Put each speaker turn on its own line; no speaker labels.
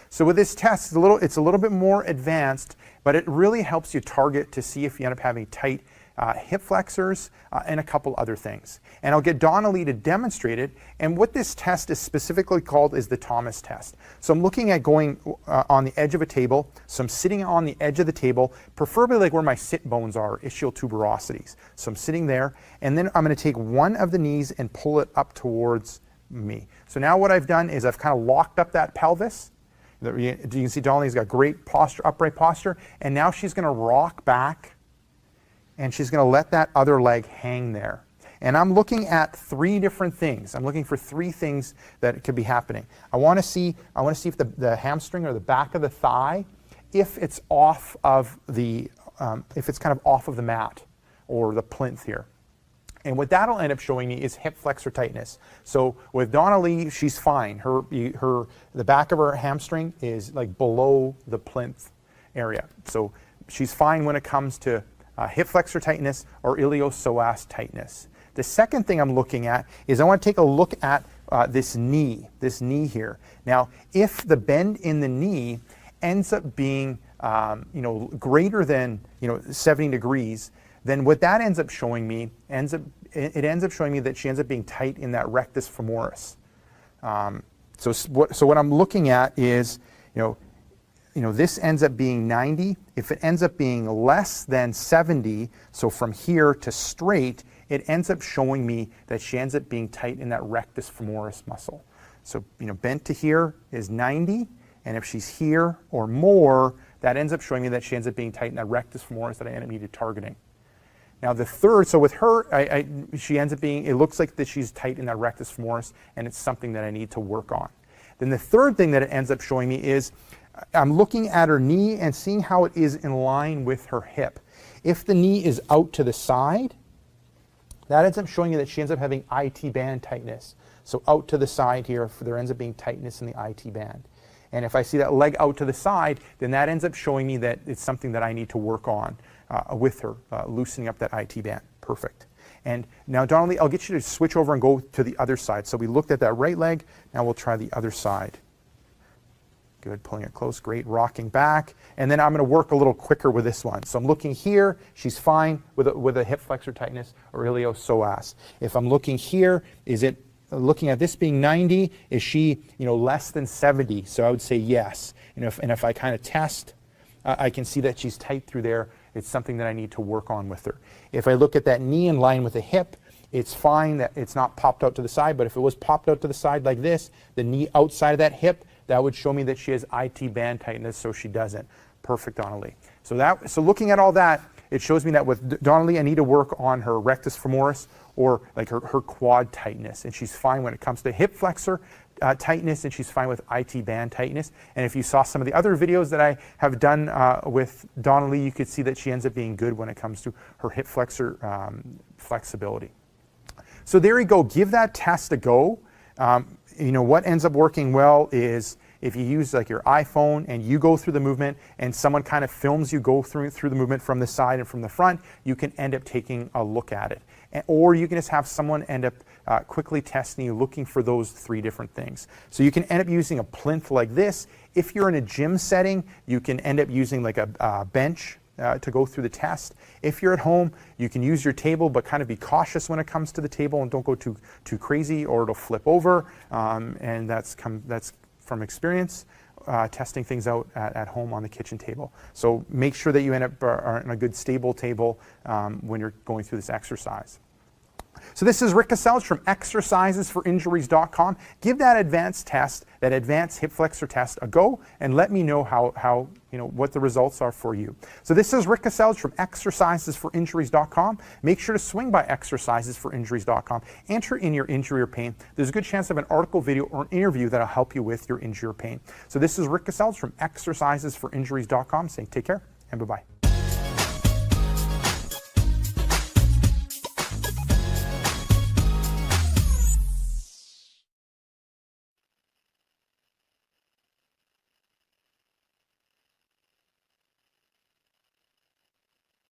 So with this test, it's a little bit more advanced, but it really helps you target to see if you end up having tight hip flexors and a couple other things. And I'll get Donnelly to demonstrate it. And what this test is specifically called is the Thomas test. So I'm looking at going on the edge of a table. So I'm sitting on the edge of the table, preferably like where my sit bones are, ischial tuberosities. So I'm sitting there, and then I'm going to take one of the knees and pull it up towards me. So now what I've done is I've kind of locked up that pelvis. You can see Donnelly's got great posture, upright posture, and now she's going to rock back, and she's going to let that other leg hang there. And I'm looking at 3 different things. I'm looking for 3 things that could be happening. I want to see if the hamstring or the back of the thigh, if it's off of the, if it's kind of off of the mat or the plinth here. And what that'll end up showing me is hip flexor tightness. So with Donnelly, she's fine. The back of her hamstring is like below the plinth area. So she's fine when it comes to hip flexor tightness or iliopsoas tightness. The second thing I'm looking at is I want to take a look at this knee here. Now, if the bend in the knee ends up being greater than 70 degrees, then what that ends up showing me ends up showing me that she ends up being tight in that rectus femoris. So what I'm looking at is this ends up being 90. If it ends up being less than 70, so from here to straight, it ends up showing me that she ends up being tight in that rectus femoris muscle. So bent to here is 90, and if she's here or more, that ends up showing me that she ends up being tight in that rectus femoris that I end up needed targeting. Now the third, so with her, she ends up being, it looks like that she's tight in that rectus femoris, and it's something that I need to work on. Then the third thing that it ends up showing me is I'm looking at her knee and seeing how it is in line with her hip. If the knee is out to the side, that ends up showing you that she ends up having IT band tightness. So out to the side here, there ends up being tightness in the IT band. And if I see that leg out to the side, then that ends up showing me that it's something that I need to work on with her, loosening up that IT band. Perfect. And now, Donnelly, I'll get you to switch over and go to the other side. So we looked at that right leg. Now we'll try the other side. Good, pulling it close, great, rocking back. And then I'm going to work a little quicker with this one. So I'm looking here, she's fine with a hip flexor tightness or iliopsoas. If I'm looking here, is it looking at this being 90, is she less than 70? So I would say yes. And if I kind of test, I can see that she's tight through there. It's something that I need to work on with her. If I look at that knee in line with the hip, it's fine that it's not popped out to the side, but if it was popped out to the side like this, the knee outside of that hip, that would show me that she has IT band tightness, so she doesn't. Perfect, Donnelly. So looking at all that, it shows me that with Donnelly, I need to work on her rectus femoris or like her quad tightness, and she's fine when it comes to hip flexor tightness, and she's fine with IT band tightness. And if you saw some of the other videos that I have done with Donnelly, you could see that she ends up being good when it comes to her hip flexor flexibility. So there you go. Give that test a go. What ends up working well is if you use like your iPhone and you go through the movement and someone kind of films you go through the movement from the side and from the front, you can end up taking a look at it. Or you can just have someone end up quickly testing you, looking for those 3 different things. So you can end up using a plinth like this. If you're in a gym setting, you can end up using like a bench to go through the test. If you're at home, you can use your table, but kind of be cautious when it comes to the table and don't go too crazy or it'll flip over. And that's from experience, testing things out at home on the kitchen table. So make sure that you end up on a good stable table when you're going through this exercise. So this is Rick Casells from exercisesforinjuries.com. Give that advanced test, that advanced hip flexor test, a go, and let me know how what the results are for you. So this is Rick Casells from exercisesforinjuries.com. Make sure to swing by exercisesforinjuries.com. Enter in your injury or pain. There's a good chance of an article, video, or an interview that'll help you with your injury or pain. So this is Rick Casells from exercisesforinjuries.com saying take care and bye-bye.